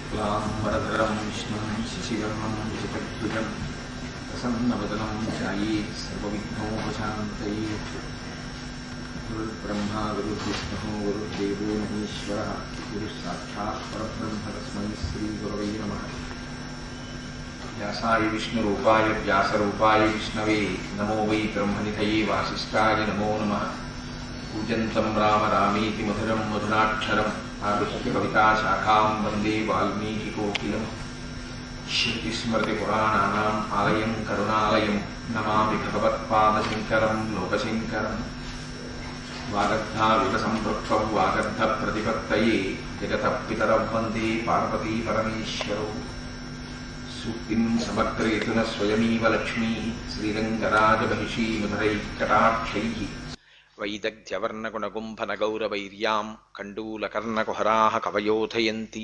शुक्लाम्बरधरं विष्णुं शशिवर्णं शतद्भुजं प्रसन्नवदनं ध्यायेत् सर्वविघ्नोपशान्तये। गुरुर्ब्रह्मा गुरुर्विष्णुः गुरुर्देवो महेश्वरः गुरुस्साक्षात् परब्रह्म तस्मै श्रीगुरवे नमः। व्यासाय विष्णुरूपाय व्यासरूपाय विष्णवे नमो वै ब्रह्मनिधये वासिष्ठाय नमो नमः। पूजन्तं राम रामेति मधुरं मधुराक्षरम् आरुह्य कविताशाखां वन्दे वाल्मीकिकोकिलं। श्रुतिस्मृतिपुराणानाम् आलयं करुणालयं नमामि भगवत्पादशङ्करं लोकशङ्करं। वागर्धाविवसंपृक्तौ वागर्धप्रतिपत्तये जगतः पितरौ वन्दे पार्वतीपरमेश्वरौ। सूक्तिं समग्रयतु न स्वयमेव लक्ष्मीः श्रीरङ्गराजमहिषी मधुरैकटाक्षैः। वैदग्ध्यवर्णगुणगुम्फनगौरवैर्यां कण्डूलकर्णकुहराः कवयोधयन्ति।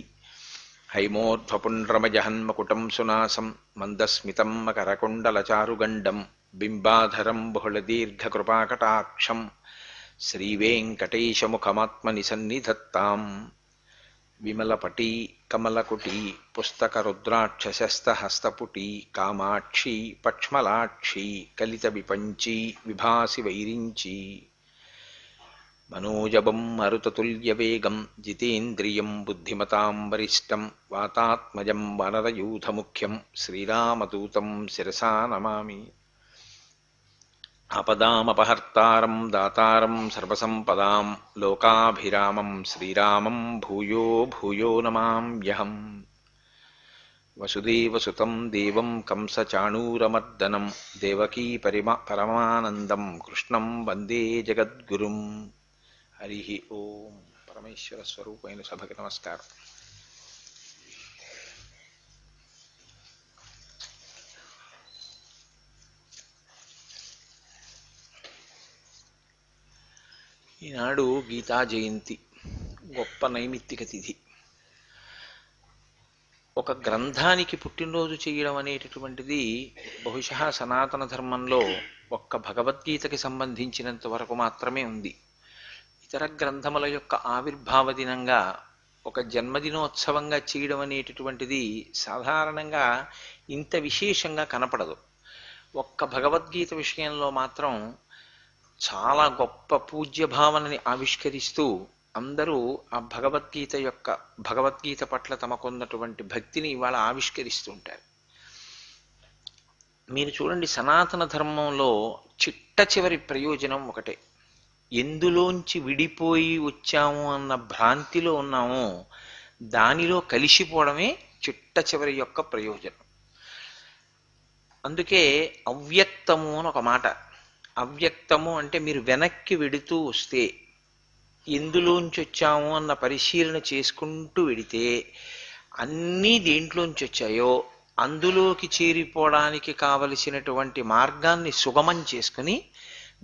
हैमोध्वपुण्ड्रमजहन्मकुटं सुनासं मन्दस्मितं मकरकुण्डलचारुगण्डं बिम्बाधरं बहुलदीर्घकृपाकटाक्षं श्रीवेङ्कटेशमुखमात्मनिसन्निधत्ताम्। विमलपटी कमलकुटी पुस्तकरुद्राक्षशस्तहस्तपुटी कामाक्षी पक्ष्मलाक्षी कलितविपञ्ची विभासि वैरिञ्ची। मनोजवं मरुततुल्यवेगं जितेन्द्रियं बुद्धिमतां वरिष्ठं वातात्मजं वनरयूथमुख्यं श्रीरामदूतं शिरसा नमामि। आपदामपहर्तारं दातारं सर्वसम्पदां लोकाभिरामं श्रीरामं भूयो भूयो नमाम्यहम्। वसुदेवसुतं देवं कंसचाणूरमर्दनं देवकी परमानन्दं कृष्णं वन्दे जगद्गुरुम्। हरि ओम। परमेश्वर स्वरूपैన సభకి నమస్కారం. ఈనాడు గీతా జయంతి, గొప్ప నైమిత్తిక తిథి. ఒక గ్రంథానికి పుట్టినరోజు చేయడం అనేటటువంటిది బహుశా సనాతన ధర్మంలో ఒక్క భగవద్గీతకి సంబంధించినంత వరకు మాత్రమే ఉంది. ఇతర గ్రంథముల యొక్క ఆవిర్భావ దినంగా ఒక జన్మదినోత్సవంగా చేయడం అనేటటువంటిది సాధారణంగా ఇంత విశేషంగా కనపడదు. ఒక్క భగవద్గీత విషయంలో మాత్రం చాలా గొప్ప పూజ్య భావనని ఆవిష్కరిస్తూ అందరూ ఆ భగవద్గీత పట్ల తమకున్నటువంటి భక్తిని ఇవాళ ఆవిష్కరిస్తూ ఉంటారు. మీరు చూడండి, సనాతన ధర్మంలో చిట్ట చివరి ప్రయోజనం ఒకటే. ఎందులోంచి విడిపోయి వచ్చాము అన్న భ్రాంతిలో ఉన్నామో దానిలో కలిసిపోవడమే చిట్ట చివరి యొక్క ప్రయోజనం. అందుకే అవ్యక్తము అని ఒక మాట. అవ్యక్తము అంటే మీరు వెనక్కి వెడుతూ వస్తే, ఎందులోంచి వచ్చాము అన్న పరిశీలన చేసుకుంటూ వెడితే అన్నీ దేంట్లోంచి వచ్చాయో అందులోకి చేరిపోవడానికి కావలసినటువంటి మార్గాన్ని సుగమం చేసుకుని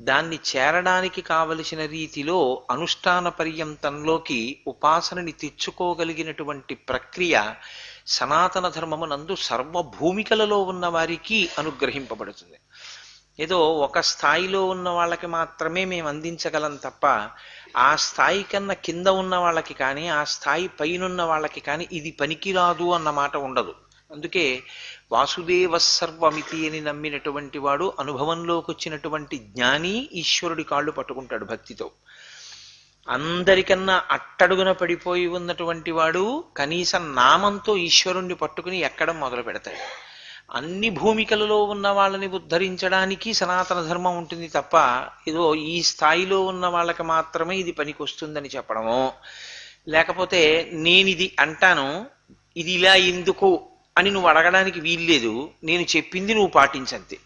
దాన్ని చేరడానికి కావలసిన రీతిలో అనుష్ఠాన పర్యంతంలోకి ఉపాసనని తెచ్చుకోగలిగినటువంటి ప్రక్రియ సనాతన ధర్మమునందు సర్వభూమికలలో ఉన్న వారికి అనుగ్రహింపబడుతుంది. ఏదో ఒక స్థాయిలో ఉన్న వాళ్ళకి మాత్రమే మేము అందించగలం తప్ప ఆ స్థాయి కన్నా కింద ఉన్న వాళ్ళకి కానీ ఆ స్థాయి పైనున్న వాళ్ళకి కానీ ఇది పనికిరాదు అన్న మాట ఉండదు. అందుకే వాసుదేవ సర్వమితి అని నమ్మినటువంటి వాడు, అనుభవంలోకి వచ్చినటువంటి జ్ఞాని ఈశ్వరుడి కాళ్ళు పట్టుకుంటాడు భక్తితో. అందరికన్నా అట్టడుగున పడిపోయి ఉన్నటువంటి వాడు కనీసం నామంతో ఈశ్వరుణ్ణి పట్టుకుని ఎక్కడం మొదలు పెడతాడు. అన్ని భూమికలలో ఉన్న వాళ్ళని ఉద్ధరించడానికి సనాతన ధర్మం ఉంటుంది తప్ప ఏదో ఈ స్థాయిలో ఉన్న వాళ్ళకి మాత్రమే ఇది పనికొస్తుందని చెప్పడమో, లేకపోతే నేనిది అంటాను ఇది ఇలా ఎందుకు అని నువ్వు అడగడానికి వీల్లేదు, నేను చెప్పింది నువ్వు పాటించంతే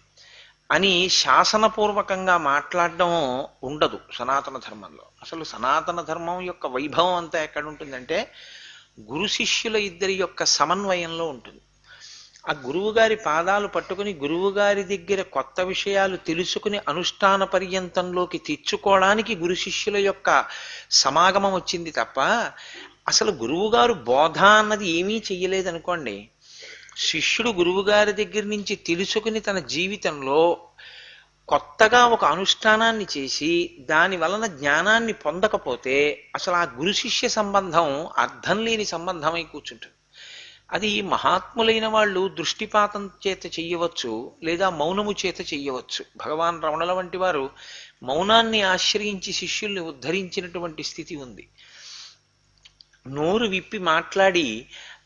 అని శాసనపూర్వకంగా మాట్లాడడం ఉండదు సనాతన ధర్మంలో. అసలు సనాతన ధర్మం యొక్క వైభవం అంతా ఎక్కడ ఉంటుందంటే గురు శిష్యుల ఇద్దరి యొక్క సమన్వయంలో ఉంటుంది. ఆ గురువుగారి పాదాలు పట్టుకుని గురువుగారి దగ్గర కొత్త విషయాలు తెలుసుకుని అనుష్ఠాన పర్యంతంలోకి తెచ్చుకోవడానికి గురు శిష్యుల యొక్క సమాగమం వచ్చింది తప్ప అసలు గురువుగారు బోధ అన్నది ఏమీ చెయ్యలేదనుకోండి. శిష్యుడు గురువుగారి దగ్గర నుంచి తెలుసుకుని తన జీవితంలో కొత్తగా ఒక అనుష్ఠానాన్ని చేసి దాని వలన జ్ఞానాన్ని పొందకపోతే అసలు ఆ గురు శిష్య సంబంధం అర్థం లేని సంబంధమై కూర్చుంటుంది. అది మహాత్ములైన వాళ్ళు దృష్టిపాతం చేత చెయ్యవచ్చు, లేదా మౌనము చేత చెయ్యవచ్చు. భగవాన్ రమణుల వంటి వారు మౌనాన్ని ఆశ్రయించి శిష్యుల్ని ఉద్ధరించినటువంటి స్థితి ఉంది. నోరు విప్పి మాట్లాడి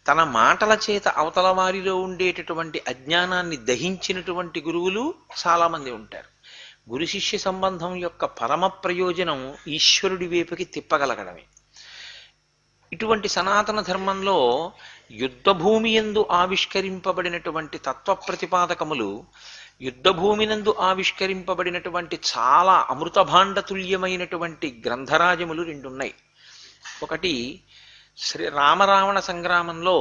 తన మాటల చేత అవతల వారిలో ఉండేటటువంటి అజ్ఞానాన్ని దహించినటువంటి గురువులు చాలామంది ఉంటారు. గురు శిష్య సంబంధం యొక్క పరమ ప్రయోజనం ఈశ్వరుడి వైపుకి తిప్పగలగడమే. ఇటువంటి సనాతన ధర్మంలో యుద్ధభూమి యందు ఆవిష్కరింపబడినటువంటి తత్వ ప్రతిపాదకములు, యుద్ధభూమినందు ఆవిష్కరింపబడినటువంటి చాలా అమృతభాండతుల్యమైనటువంటి గ్రంథరాజములు రెండున్నాయి. ఒకటి రామరావణ సంగ్రామంలో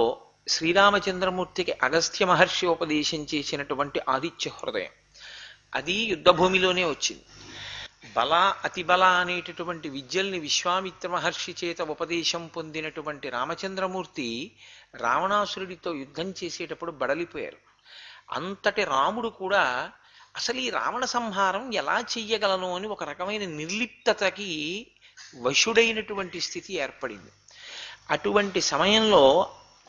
శ్రీరామచంద్రమూర్తికి అగస్త్య మహర్షి ఉపదేశం చేసినటువంటి ఆదిత్య హృదయం. అది యుద్ధభూమిలోనే వచ్చింది. బల అతిబల అనేటటువంటి విద్యల్ని విశ్వామిత్ర మహర్షి చేత ఉపదేశం పొందినటువంటి రామచంద్రమూర్తి రావణాసురుడితో యుద్ధం చేసేటప్పుడు బడలిపోయారు. అంతటి రాముడు కూడా అసలు ఈ రావణ సంహారం ఎలా చెయ్యగలను అని ఒక రకమైన నిర్లిప్తతకి వశుడైనటువంటి స్థితి ఏర్పడింది. అటువంటి సమయంలో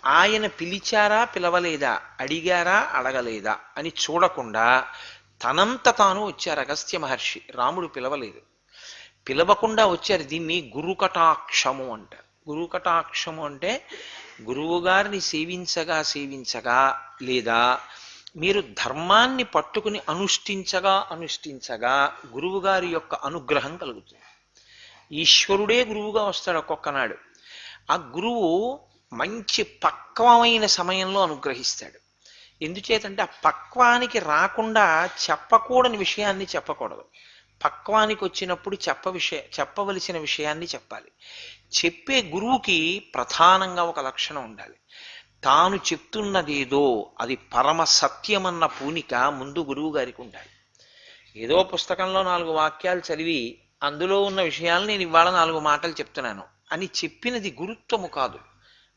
ఆయన పిలిచారా పిలవలేదా, అడిగారా అడగలేదా అని చూడకుండా తనంత తాను వచ్చారు అగస్త్య మహర్షి. రాముడు పిలవలేదు, పిలవకుండా వచ్చారు. దీన్ని గురుకటాక్షము అంటారు. గురుకటాక్షము అంటే గురువు గారిని సేవించగా సేవించగా, లేదా మీరు ధర్మాన్ని పట్టుకుని అనుష్ఠించగా అనుష్ఠించగా గురువు గారి యొక్క అనుగ్రహం కలుగుతుంది. ఈశ్వరుడే గురువుగా వస్తాడు ఒక్కొక్కనాడు. ఆ గురువు మంచి పక్వమైన సమయంలో అనుగ్రహిస్తాడు. ఎందుచేతంటే ఆ పక్వానికి రాకుండా చెప్పకూడని విషయాన్ని చెప్పకూడదు. పక్వానికి వచ్చినప్పుడు చెప్పవలసిన విషయాన్ని చెప్పాలి. చెప్పే గురువుకి ప్రధానంగా ఒక లక్షణం ఉండాలి. తాను చెప్తున్నదేదో అది పరమ సత్యమన్న పూనిక ముందు గురువు గారికి ఉండాలి. ఏదో పుస్తకంలో 4 వాక్యాలు చదివి అందులో ఉన్న విషయాలు నేను ఇవాళ 4 మాటలు చెప్తున్నాను అని చెప్పినది గురుత్వము కాదు.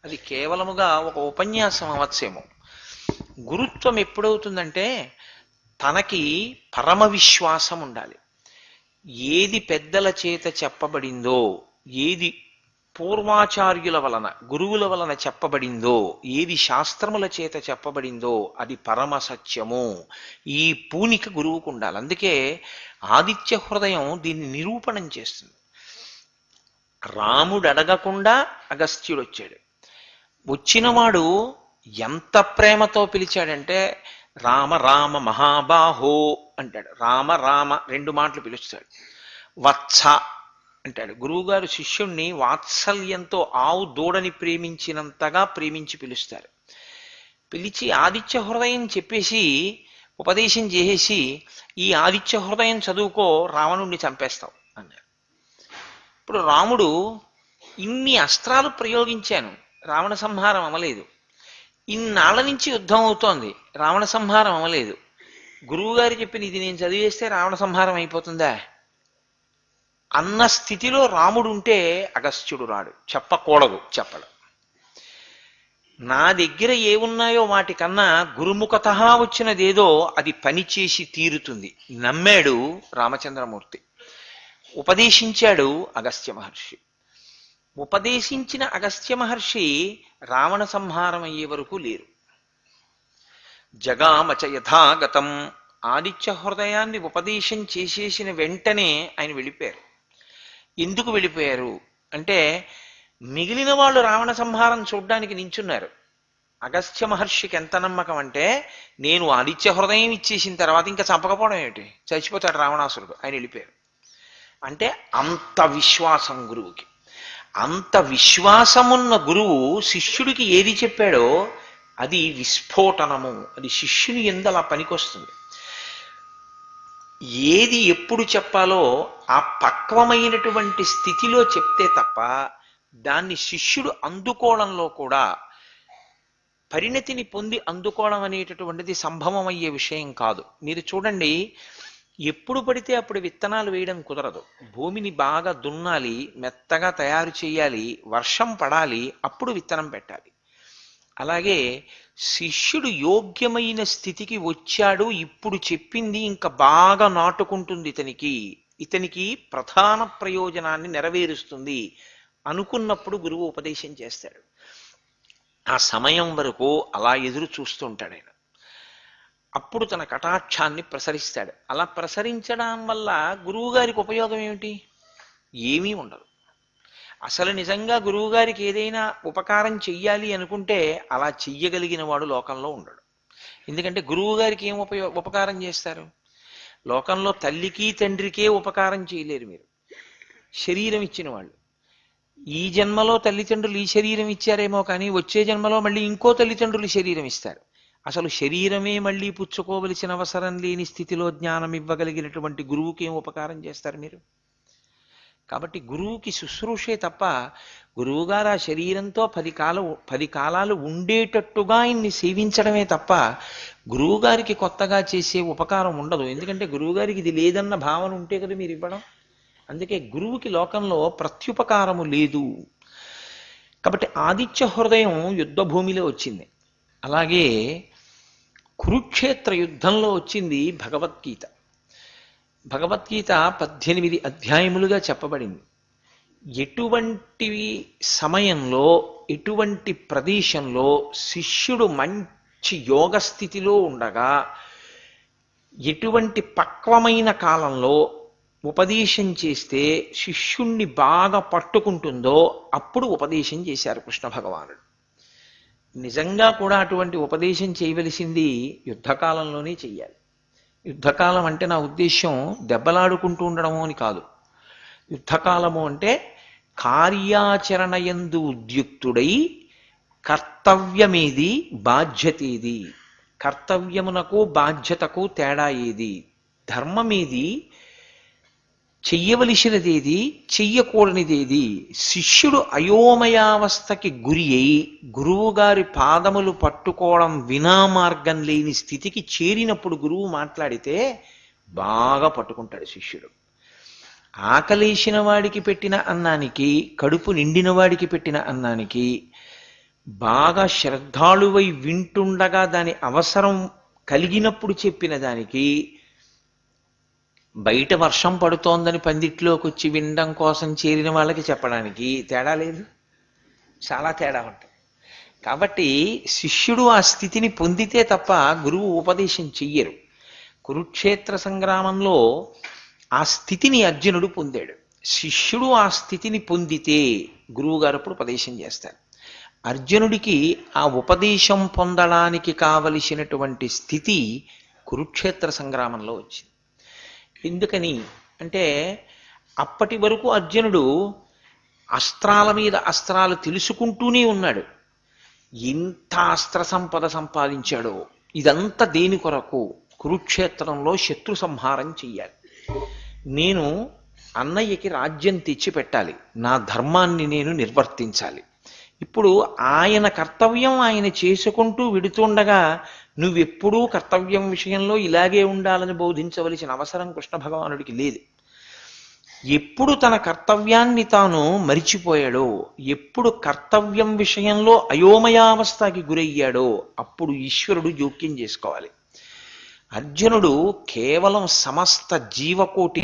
అది కేవలముగా ఒక ఉపన్యాసం అవచ్చేమో. గురుత్వం ఎప్పుడవుతుందంటే తనకి పరమ విశ్వాసం ఉండాలి. ఏది పెద్దల చేత చెప్పబడిందో, ఏది పూర్వాచార్యుల వలన గురువుల వలన చెప్పబడిందో, ఏది శాస్త్రముల చేత చెప్పబడిందో అది పరమ సత్యము. ఈ పూనిక గురువుకు ఉండాలి. అందుకే ఆదిత్య హృదయం దీన్ని నిరూపణం చేస్తుంది. రాముడు అడగకుండా అగస్త్యుడు వచ్చాడు. వచ్చినవాడు ఎంత ప్రేమతో పిలిచాడంటే రామ రామ మహాబాహో అంటాడు. రామ రామ 2 మాటలు పిలుస్తాడు. వత్స అంటాడు. గురువుగారు శిష్యుణ్ణి వాత్సల్యంతో ఆవు దూడని ప్రేమించినంతగా ప్రేమించి పిలుస్తారు. పిలిచి ఆదిత్య హృదయం చెప్పేసి ఉపదేశం చేసేసి ఈ ఆదిత్య హృదయం చదువుకో రావణుణ్ణి చంపేస్తావు అన్నారు. ఇప్పుడు రాముడు ఇన్ని అస్త్రాలు ప్రయోగించాను, రావణ సంహారం అవ్వలేదు. ఇన్నాళ్ల నుంచి యుద్ధం అవుతోంది, రావణ సంహారం అవ్వలేదు. గురువుగారు చెప్పిన ఇది నేను చదివేస్తే రావణ సంహారం అయిపోతుందా అన్న స్థితిలో రాముడు ఉంటే అగస్త్యుడు రాడు. చెప్పకూడదు, చెప్పడు. నా దగ్గర ఏమున్నాయో వాటికన్నా గురుముఖత వచ్చినదేదో అది పనిచేసి తీరుతుంది. నమ్మాడు రామచంద్రమూర్తి. ఉపదేశించాడు అగస్త్య మహర్షి. ఉపదేశించిన అగస్త్య మహర్షి రావణ సంహారం అయ్యే వరకు లేరు. జగామచ యథాగతం ఆదిత్య హృదయాన్ని ఉపదేశం చేసేసిన వెంటనే ఆయన వెళ్ళిపోయారు. ఎందుకు వెళ్ళిపోయారు అంటే మిగిలిన వాళ్ళు రావణ సంహారం చూడ్డానికి నించున్నారు. అగస్త్య మహర్షికి ఎంత నమ్మకం అంటే నేను ఆదిత్య హృదయం ఇచ్చేసిన తర్వాత ఇంకా చంపకపోవడం ఏమిటి, చచ్చిపోతాడు రావణాసురుడు. ఆయన వెళ్ళిపోయారు. అంటే అంత విశ్వాసం గురువుకి. అంత విశ్వాసమున్న గురువు శిష్యుడికి ఏది చెప్పాడో అది విస్ఫోటనము. అది శిష్యుని ఎందు అలా పనికొస్తుంది. ఏది ఎప్పుడు చెప్పాలో ఆ పక్వమైనటువంటి స్థితిలో చెప్తే తప్ప దాన్ని శిష్యుడు అందుకోవడంలో కూడా పరిణతిని పొంది అందుకోవడం అనేటటువంటిది సంభవమయ్యే విషయం కాదు. మీరు చూడండి, ఎప్పుడు పడితే అప్పుడు విత్తనాలు వేయడం కుదరదు. భూమిని బాగా దున్నాలి, మెత్తగా తయారు చేయాలి, వర్షం పడాలి, అప్పుడు విత్తనం పెట్టాలి. అలాగే శిష్యుడు యోగ్యమైన స్థితికి వచ్చాడు, ఇప్పుడు చెప్పింది ఇంకా బాగా నాటుకుంటుంది, ఇతనికి ప్రధాన ప్రయోజనాన్ని నెరవేరుస్తుంది అనుకున్నప్పుడు గురువు ఉపదేశం చేస్తాడు. ఆ సమయం వరకు అలా ఎదురు చూస్తుంటాడు ఆయన. అప్పుడు తన కటాక్షాన్ని ప్రసరిస్తాడు. అలా ప్రసరించడం వల్ల గురువుగారికి ఉపయోగం ఏమిటి? ఏమీ ఉండదు. అసలు నిజంగా గురువుగారికి ఏదైనా ఉపకారం చెయ్యాలి అనుకుంటే అలా చెయ్యగలిగిన వాడు లోకంలో ఉండడు. ఎందుకంటే గురువుగారికి ఏం ఉపకారం చేస్తారు? లోకంలో తల్లికి తండ్రికే ఉపకారం చేయలేరు మీరు. శరీరం ఇచ్చిన వాళ్ళు ఈ జన్మలో తల్లిదండ్రులు ఈ శరీరం ఇచ్చారేమో కానీ వచ్చే జన్మలో మళ్ళీ ఇంకో తల్లిదండ్రులు శరీరం ఇస్తారు. అసలు శరీరమే మళ్ళీ పుచ్చుకోవలసిన అవసరం లేని స్థితిలో జ్ఞానం ఇవ్వగలిగినటువంటి గురువుకి ఏం ఉపకారం చేస్తారు మీరు? కాబట్టి గురువుకి శుశ్రూషే తప్ప గురువుగారు ఆ శరీరంతో 10 కాలాలు ఉండేటట్టుగా ఆయన్ని సేవించడమే తప్ప గురువుగారికి కొత్తగా చేసే ఉపకారం ఉండదు. ఎందుకంటే గురువుగారికి ఇది లేదన్న భావన ఉంటే కదా మీరు ఇవ్వడం. అందుకే గురువుకి లోకంలో ప్రత్యుపకారము లేదు. కాబట్టి ఆదిత్య హృదయం యుద్ధ భూమిలో వచ్చింది. అలాగే కురుక్షేత్ర యుద్ధంలో వచ్చింది భగవద్గీత. భగవద్గీత 18 అధ్యాయములుగా చెప్పబడింది. ఎటువంటి సమయంలో ఎటువంటి ప్రదేశంలో శిష్యుడు మంచి యోగ స్థితిలో ఉండగా ఎటువంటి పక్వమైన కాలంలో ఉపదేశం చేస్తే శిష్యుణ్ణి బాగా పట్టుకుంటుందో అప్పుడు ఉపదేశం చేశారు కృష్ణ భగవానుడు. నిజంగా కూడా అటువంటి ఉపదేశం చేయవలసింది యుద్ధకాలంలోనే చెయ్యాలి. యుద్ధకాలం అంటే నా ఉద్దేశం దెబ్బలాడుకుంటూ ఉండడము అని కాదు. యుద్ధకాలము అంటే కార్యాచరణయందు ఉద్యుక్తుడై కర్తవ్యమేది బాధ్యతేది, కర్తవ్యమునకు బాధ్యతకు తేడా ఏది, ధర్మమేది, చెయ్యవలసినదేది, చెయ్యకూడనిదేది, శిష్యుడు అయోమయావస్థకి గురి అయి గురువుగారి పాదములు పట్టుకోవడం వినా మార్గం లేని స్థితికి చేరినప్పుడు గురువు మాట్లాడితే బాగా పట్టుకుంటాడు శిష్యుడు. ఆకలేసిన వాడికి పెట్టిన అన్నానికి, కడుపు నిండిన వాడికి పెట్టిన అన్నానికి బాగా శ్రద్ధాళువై వింటుండగా దాని అవసరం కలిగినప్పుడు చెప్పిన దానికి, బయట వర్షం పడుతోందని పందిట్లోకి వచ్చి వినడం కోసం చేరిన వాళ్ళకి చెప్పడానికి తేడా లేదు, చాలా తేడా ఉంటుంది. కాబట్టి శిష్యుడు ఆ స్థితిని పొందితే తప్ప గురువు ఉపదేశం చెయ్యరు. కురుక్షేత్ర సంగ్రామంలో ఆ స్థితిని అర్జునుడు పొందాడు. శిష్యుడు ఆ స్థితిని పొందితే గురువుగారు అప్పుడు ఉపదేశం చేస్తారు. అర్జునుడికి ఆ ఉపదేశం పొందడానికి కావలసినటువంటి స్థితి కురుక్షేత్ర సంగ్రామంలో వచ్చింది. ఎందుకని అంటే అప్పటి వరకు అర్జునుడు అస్త్రాల మీద అస్త్రాలు తెలుసుకుంటూనే ఉన్నాడు. ఎంత అస్త్ర సంపద సంపాదించాడో. ఇదంతా దేని కొరకు? కురుక్షేత్రంలో శత్రు సంహారం చెయ్యాలి. నేను అన్నయ్యకి రాజ్యం తెచ్చి పెట్టాలి, నా ధర్మాన్ని నేను నిర్వర్తించాలి. ఇప్పుడు ఆయన కర్తవ్యం ఆయన చేసుకుంటూ విడుతుండగా నువ్వెప్పుడూ కర్తవ్యం విషయంలో ఇలాగే ఉండాలని బోధించవలసిన అవసరం కృష్ణ భగవానుడికి లేదు. ఎప్పుడు తన కర్తవ్యాన్ని తాను మరిచిపోయాడో, ఎప్పుడు కర్తవ్యం విషయంలో అయోమయావస్థకి గురయ్యాడో అప్పుడు ఈశ్వరుడు జోక్యం చేసుకోవాలి. అర్జునుడు కేవలం సమస్త జీవకోటి